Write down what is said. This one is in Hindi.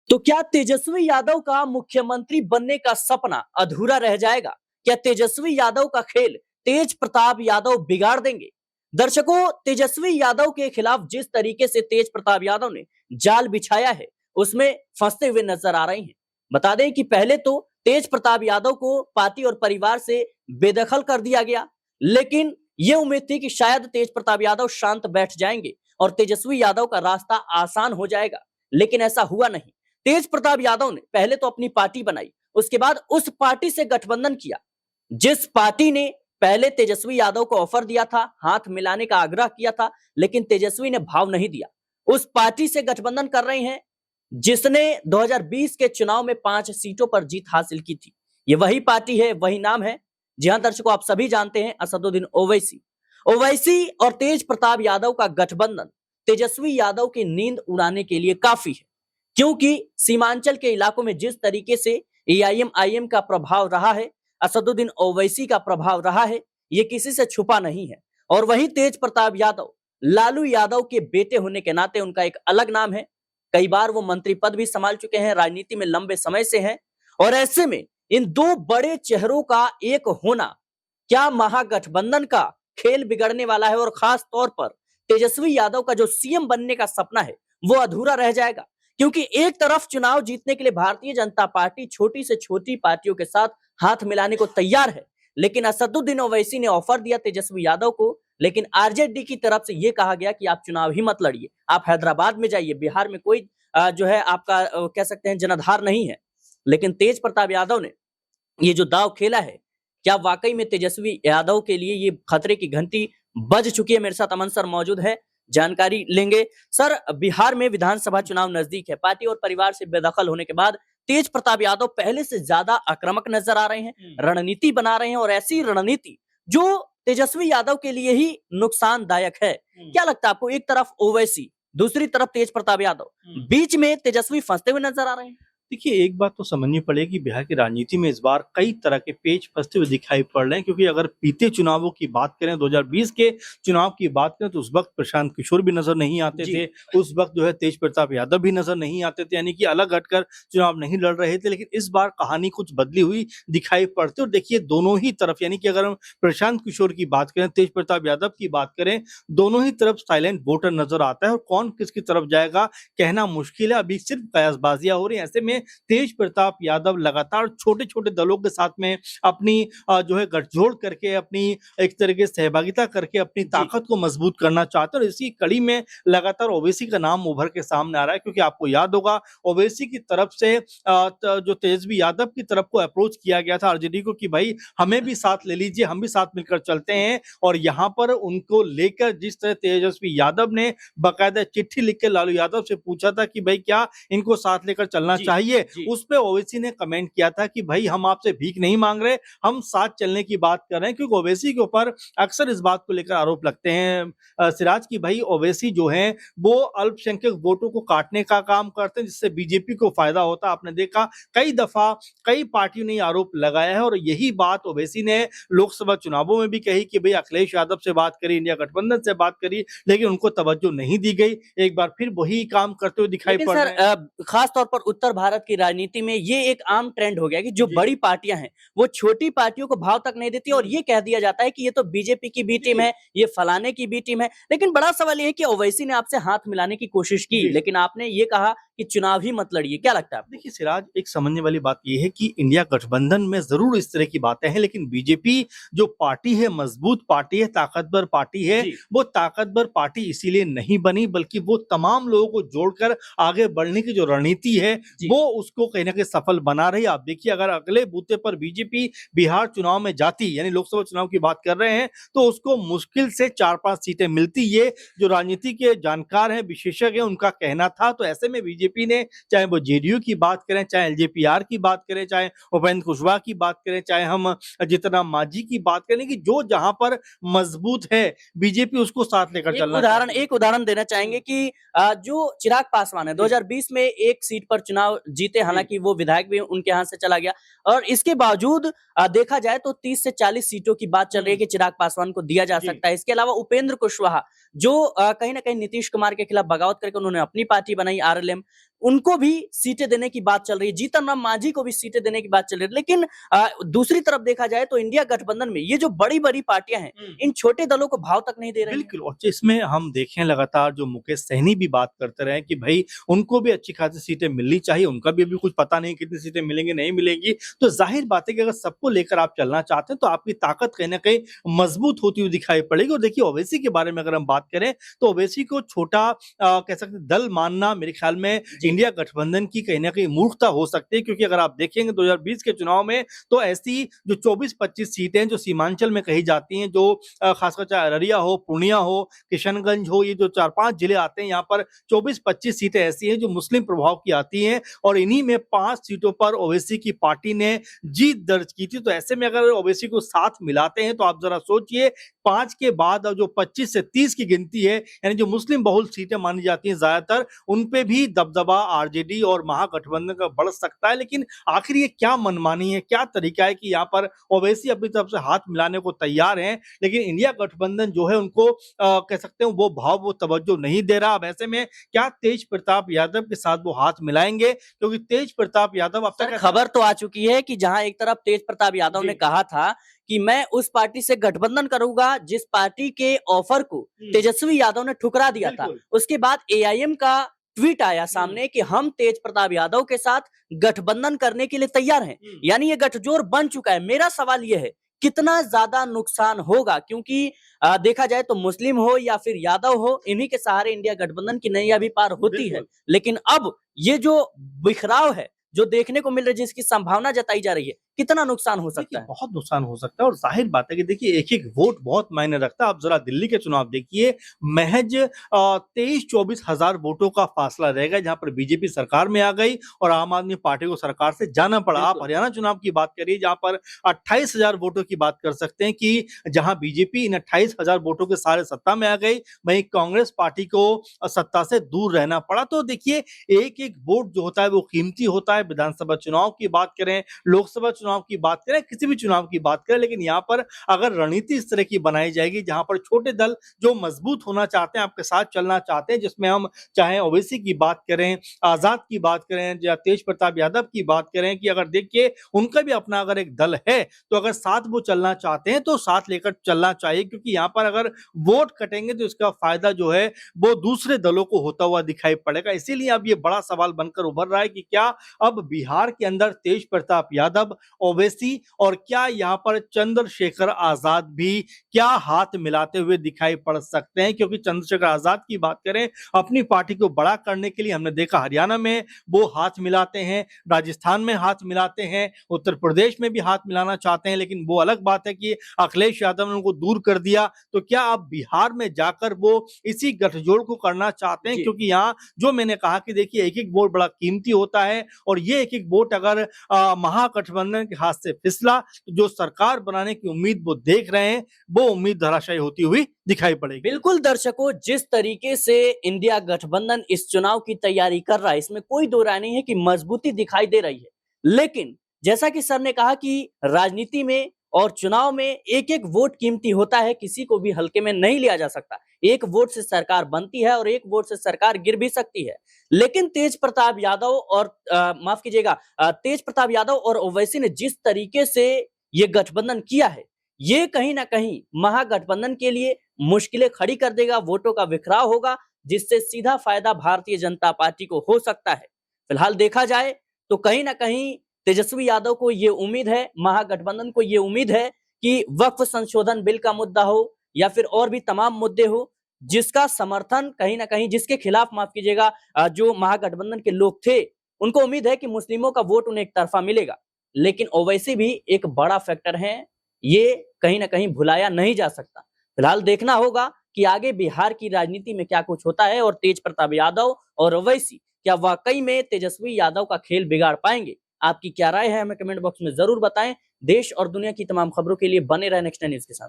तो क्या तेजस्वी यादव का मुख्यमंत्री बनने का सपना अधूरा रह जाएगा? क्या तेजस्वी यादव का खेल तेज प्रताप यादव बिगाड़ देंगे? दर्शकों, तेजस्वी यादव के खिलाफ जिस तरीके से तेज प्रताप यादव ने जाल बिछाया है, उसमें फंसते हुए नजर आ रहे हैं। बता दें कि पहले तो तेज प्रताप यादव को पार्टी और परिवार से बेदखल कर दिया गया, लेकिन यह उम्मीद थी कि शायद तेज प्रताप यादव शांत बैठ जाएंगे और तेजस्वी यादव का रास्ता आसान हो जाएगा, लेकिन ऐसा हुआ नहीं। तेज प्रताप यादव ने पहले तो अपनी पार्टी बनाई, उसके बाद उस पार्टी से गठबंधन किया। जिस पार्टी ने पहले तेजस्वी यादव को ऑफर दिया था, हाथ मिलाने का आग्रह किया था, लेकिन तेजस्वी ने भाव नहीं दिया। उस पार्टी से गठबंधन कर रहे हैं जिसने 2020 के चुनाव में 5 सीटों पर जीत हासिल की थी। ये वही पार्टी है, वही नाम है। जी हां दर्शकों, आप सभी जानते हैं असदुद्दीन ओवैसी। ओवैसी और तेज प्रताप यादव का गठबंधन तेजस्वी यादव की नींद उड़ाने के लिए काफी है, क्योंकि सीमांचल के इलाकों में जिस तरीके से एआईएम का प्रभाव रहा है, असदुद्दीन ओवैसी का प्रभाव रहा है, ये किसी से छुपा नहीं है। और वहीं तेज प्रताप यादव लालू यादव के बेटे होने के नाते उनका एक अलग नाम है। कई बार वो मंत्री पद भी संभाल चुके हैं, राजनीति में लंबे समय से हैं। और ऐसे में इन दो बड़े चेहरों का एक होना क्या महागठबंधन का खेल बिगड़ने वाला है, और खास तौर पर तेजस्वी यादव का जो सीएम बनने का सपना है वो अधूरा रह जाएगा। क्योंकि एक तरफ चुनाव जीतने के लिए भारतीय जनता पार्टी छोटी से छोटी पार्टियों के साथ हाथ मिलाने को तैयार है, लेकिन असदुद्दीन ओवैसी ने ऑफर दिया तेजस्वी यादव को, लेकिन आरजेडी की तरफ से यह कहा गया कि आप चुनाव ही मत लड़िए, आप हैदराबाद में जाइए, बिहार में कोई जो है आपका कह सकते हैं जनाधार नहीं है। लेकिन तेज प्रताप यादव ने ये जो दाव खेला है, क्या वाकई में तेजस्वी यादव के लिए ये खतरे की घंटी बज चुकी है? मेरे साथ अमन सर मौजूद है, जानकारी लेंगे। सर, बिहार में विधानसभा चुनाव नजदीक है, पार्टी और परिवार से बेदखल होने के बाद तेज प्रताप यादव पहले से ज्यादा आक्रामक नजर आ रहे हैं, रणनीति बना रहे हैं, और ऐसी रणनीति जो तेजस्वी यादव के लिए ही नुकसानदायक है। क्या लगता है आपको? एक तरफ ओवैसी, दूसरी तरफ तेज प्रताप यादव, बीच में तेजस्वी फंसते हुए नजर आ रहे हैं। देखिए, एक बात तो समझनी पड़ेगी कि बिहार की राजनीति में इस बार कई तरह के पेच फंसते हुए दिखाई पड़ रहे हैं, क्योंकि अगर बीते चुनावों की बात करें, 2020 के चुनाव की बात करें, तो उस वक्त प्रशांत किशोर भी नजर नहीं आते थे, उस वक्त जो है तेज प्रताप यादव भी नजर नहीं आते थे, यानी कि अलग हटकर चुनाव नहीं लड़ रहे थे। लेकिन इस बार कहानी कुछ बदली हुई दिखाई पड़ती है। और देखिए, दोनों ही तरफ, यानी कि अगर हम प्रशांत किशोर की बात करें, तेज प्रताप यादव की बात करें, दोनों ही तरफ साइलेंट वोटर नजर आता है, और कौन किसकी तरफ जाएगा कहना मुश्किल है। अभी सिर्फ कयासबाजियां हो रही है। ऐसे में तेज प्रताप यादव लगातार छोटे छोटे दलों के साथ में अपनी जो है गठजोड़ करके, अपनी एक तरीके से सहभागिता करके अपनी ताकत को मजबूत करना चाहते हैं। और इसी कड़ी में लगातार ओवैसी का नाम उभर के सामने आ रहा है, क्योंकि आपको याद होगा ओवैसी की तरफ से जो तेजस्वी यादव की तरफ को अप्रोच किया गया था आरजेडी को कि भाई हमें भी साथ ले लीजिए, हम भी साथ मिलकर चलते हैं। और यहाँ पर उनको लेकर जिस तरह तेजस्वी यादव ने बाकायदा चिट्ठी लिख के लालू यादव से पूछा था कि भाई क्या इनको साथ लेकर चलना चाहिए, उस पे ओवैसी ने कमेंट किया था कि भाई हम आपसे भीख नहीं मांग रहे, हम साथ चलने की बात कर रहे हैं। क्योंकि ओवैसी के ऊपर अक्सर इस बात को लेकर आरोप लगते हैं सिराज की भाई ओवैसी जो है वो अल्पसंख्यक वोटों को काटने का काम करते हैं, जिससे बीजेपी को फायदा होता है। आपने देखा कई दफा कई पार्टियों ने आरोप लगाया है, और यही बात ओवैसी ने लोकसभा चुनावों में भी कही कि भाई अखिलेश यादव से बात करी, इंडिया गठबंधन से बात करी, लेकिन उनको तवज्जो नहीं दी गई। एक बार फिर वही काम करते हुए दिखाई पड़ रहे हैं। खास तौर पर उत्तर भारत की राजनीति में ये एक आम ट्रेंड हो गया कि जो बड़ी पार्टियां हैं वो छोटी पार्टियों को भाव तक नहीं देती, और ये कह दिया जाता है कि ये तो बीजेपी की बी टीम है, ये फलाने की बी टीम है। लेकिन बड़ा सवाल ये है कि ओवैसी ने आपसे हाथ मिलाने की कोशिश की, लेकिन आपने ये कहा कि चुनाव ही मत लड़िए। क्या लगता है आपको? देखिए सिराज, एक समझने वाली बात यह है कि इंडिया गठबंधन में जरूर इस तरह की बातें हैं, लेकिन बीजेपी जो पार्टी है, मजबूत पार्टी है, ताकतवर पार्टी है, वो ताकतवर पार्टी इसीलिए नहीं बनी, बल्कि वो तमाम लोगों को जोड़कर आगे बढ़ने की जो रणनीति है वो उसको कहीं ना कहीं सफल बना रही है। आप देखिए, अगर अगले बूते पर बीजेपी बिहार चुनाव में जाती, यानी लोकसभा चुनाव की बात कर रहे हैं, तो उसको मुश्किल से 4-5 सीटें मिलती। ये जो राजनीति के जानकार हैं, विशेषज्ञ हैं, उनका कहना था। तो ऐसे में बीजेपी ने, चाहे वो जेडीयू की बात करें, चाहे एलजेपीआर की बात करें, चाहे उपेंद्र कुशवाहा की बात करें, चाहे हम जीतन राम मांझी की बात करें, कि जो जहां पर मजबूत है बीजेपी उसको साथ लेकर चलना। एक उदाहरण देना चाहेंगे कि जो चिराग पासवान है 2020 में एक सीट पर चुनाव जीते, हालांकि वो विधायक भी उनके हाथ से चला गया, और इसके बावजूद देखा जाए तो 30 से 40 सीटों की बात चल रही है कि चिराग पासवान को दिया जा सकता है। इसके अलावा उपेंद्र कुशवाहा जो कहीं ना कहीं नीतीश कुमार के खिलाफ बगावत करके उन्होंने अपनी पार्टी बनाई आरएलएम, उनको भी सीटें देने की बात चल रही है, जीतन राम मांझी को भी सीटें देने की बात चल रही है। लेकिन दूसरी तरफ देखा जाए तो इंडिया गठबंधन में ये जो बड़ी-बड़ी पार्टियां हैं, इन छोटे दलों को भाव तक नहीं दे रही हैं। बिल्कुल, और इसमें हम देखें लगातार जो मुकेश सहनी भी बात करते रहे कि भाई उनको भी अच्छी खासी सीटें मिलनी चाहिए, उनका भी अभी कुछ पता नहीं कितनी सीटें मिलेंगी, नहीं मिलेंगी। तो जाहिर बात है कि अगर सबको लेकर आप चलना चाहते हैं तो आपकी ताकत कहीं न कहीं मजबूत होती हुई दिखाई पड़ेगी। और देखिए ओवैसी के बारे में अगर हम बात करें तो ओवैसी को छोटा कह सकते हैं दल मानना मेरे ख्याल में इंडिया गठबंधन की कहीं न कहीं मूर्खता हो सकती है, क्योंकि अगर आप देखेंगे 2020 के चुनाव में तो ऐसी जो 24-25 सीटें जो सीमांचल में कही जाती हैं, जो खासकर चाहे अररिया हो, पूर्णिया हो, किशनगंज हो, ये जो 4-5 जिले आते हैं, यहाँ पर 24-25 सीटें ऐसी हैं जो मुस्लिम प्रभाव की आती हैं और इन्हीं में 5 सीटों पर ओवैसी की पार्टी ने जीत दर्ज की थी। तो ऐसे में अगर ओवैसी को साथ मिलाते हैं तो आप जरा सोचिए 5 के बाद अब जो 25 से 30 की गिनती है, यानी जो मुस्लिम बहुल सीटें मानी जाती हैं ज्यादातर, उन पे भी दबदबा आरजेडी और महागठबंधन का बढ़ सकता है। लेकिन आखिर ये क्या मनमानी है, क्या तरीका है कि यहाँ पर ओवैसी अपनी तरफ से हाथ मिलाने को तैयार हैं, लेकिन इंडिया गठबंधन जो है उनको कह सकते हैं वो भाव, वो तवज्जो नहीं दे रहा। अब ऐसे में क्या तेज प्रताप यादव के साथ वो हाथ मिलाएंगे? क्योंकि तेज प्रताप यादव अब तक खबर तो आ चुकी है कि जहां एक तरफ तेज प्रताप यादव ने कहा था कि मैं उस पार्टी से गठबंधन करूंगा जिस पार्टी के ऑफर को तेजस्वी यादव ने ठुकरा दिया था। उसके बाद एआईएम का ट्वीट आया सामने कि हम तेज प्रताप यादव के साथ गठबंधन करने के लिए तैयार हैं, यानी ये गठजोड़ बन चुका है। मेरा सवाल ये है कितना ज्यादा नुकसान होगा, क्योंकि देखा जाए तो मुस्लिम हो या फिर यादव हो, इन्हीं के सहारे इंडिया गठबंधन की नैया भी पार होती है। लेकिन अब ये जो बिखराव है जो देखने को मिल रहा है, जिसकी संभावना जताई जा रही है, कितना नुकसान हो सकता है? बहुत नुकसान हो सकता है और जाहिर बात है कि देखिए एक-एक वोट बहुत मायने रखता है। आप जरा दिल्ली के चुनाव देखिए, महज 23-24 हजार वोटों का फासला रह गया, जहां पर बीजेपी सरकार में आ गई और आम आदमी पार्टी को सरकार से जाना पड़ा। आप हरियाणा चुनाव की बात करिए जहां पर 28 हजार वोटों की बात कर सकते हैं कि जहां बीजेपी इन 28 हजार वोटों के सारे सत्ता में आ गई, वहीं कांग्रेस पार्टी को सत्ता से दूर रहना पड़ा। तो देखिए एक-एक वोट जो होता है वो कीमती होता है। विधानसभा चुनाव की बात करें, लोकसभा चुनाव की बात करें, किसी भी चुनाव की बात करें, लेकिन यहाँ पर अगर रणनीति इस तरह की बनाई जाएगी जहां पर छोटे दल जो मजबूत होना चाहते हैं, आपके साथ चलना चाहते हैं, जिसमें हम चाहे ओवैसी की बात करें, आजाद की बात करें या तेज प्रताप यादव की बात करें, कि अगर देखिए उनका भी अपना अगर एक दल है तो अगर साथ वो चलना चाहते हैं तो साथ लेकर चलना चाहिए, क्योंकि यहाँ पर अगर वोट कटेंगे तो इसका फायदा जो है वो दूसरे दलों को होता हुआ दिखाई पड़ेगा। इसीलिए अब ये बड़ा सवाल बनकर उभर रहा है कि क्या अब बिहार के अंदर तेज प्रताप यादव, ओवैसी और क्या यहाँ पर चंद्रशेखर आजाद भी क्या हाथ मिलाते हुए दिखाई पड़ सकते हैं? क्योंकि चंद्रशेखर आजाद की बात करें, अपनी पार्टी को बड़ा करने के लिए हमने देखा हरियाणा में वो हाथ मिलाते हैं, राजस्थान में हाथ मिलाते हैं, उत्तर प्रदेश में भी हाथ मिलाना चाहते हैं, लेकिन वो अलग बात है कि अखिलेश यादव ने उनको दूर कर दिया। तो क्या अब बिहार में जाकर वो इसी गठजोड़ को करना चाहते हैं? क्योंकि यहाँ जो मैंने कहा कि देखिए एक-एक वोट बड़ा कीमती होता है और ये एक-एक वोट अगर महागठबंधन के हाथ से फिसला तो जो सरकार बनाने की उम्मीद वो देख रहे हैं, वो उम्मीद धराशायी होती हुई दिखाई पड़ेगी। बिल्कुल दर्शकों, जिस तरीके से इंडिया गठबंधन इस चुनाव की तैयारी कर रहा है, इसमें कोई दो राय नहीं है कि मजबूती दिखाई दे रही है। लेकिन जैसा कि सर ने कहा कि राजनीति में और चुनाव में एक-एक वोट कीमती होता है, किसी को भी हल्के में नहीं लिया जा सकता। एक वोट से सरकार बनती है और एक वोट से सरकार गिर भी सकती है। लेकिन तेज प्रताप यादव और माफ कीजिएगा, तेज प्रताप यादव और ओवैसी ने जिस तरीके से ये गठबंधन किया है, ये कहीं ना कहीं महागठबंधन के लिए मुश्किलें खड़ी कर देगा, वोटों का बिखराव होगा, जिससे सीधा फायदा भारतीय जनता पार्टी को हो सकता है। फिलहाल देखा जाए तो कहीं ना कहीं तेजस्वी यादव को ये उम्मीद है, महागठबंधन को ये उम्मीद है कि वक्फ संशोधन बिल का मुद्दा हो या फिर और भी तमाम मुद्दे हो, जिसका समर्थन कहीं ना कहीं, जिसके खिलाफ माफ कीजिएगा जो महागठबंधन के लोग थे, उनको उम्मीद है कि मुस्लिमों का वोट उन्हें एक तरफा मिलेगा। लेकिन ओवैसी भी एक बड़ा फैक्टर है, ये कहीं ना कहीं भुलाया नहीं जा सकता। फिलहाल देखना होगा कि आगे बिहार की राजनीति में क्या कुछ होता है और तेज प्रताप यादव और ओवैसी क्या वाकई में तेजस्वी यादव का खेल बिगाड़ पाएंगे। आपकी क्या राय है, हमें कमेंट बॉक्स में जरूर बताएं। देश और दुनिया की तमाम खबरों के लिए बने रहे नेक्स्ट न्यूज के साथ।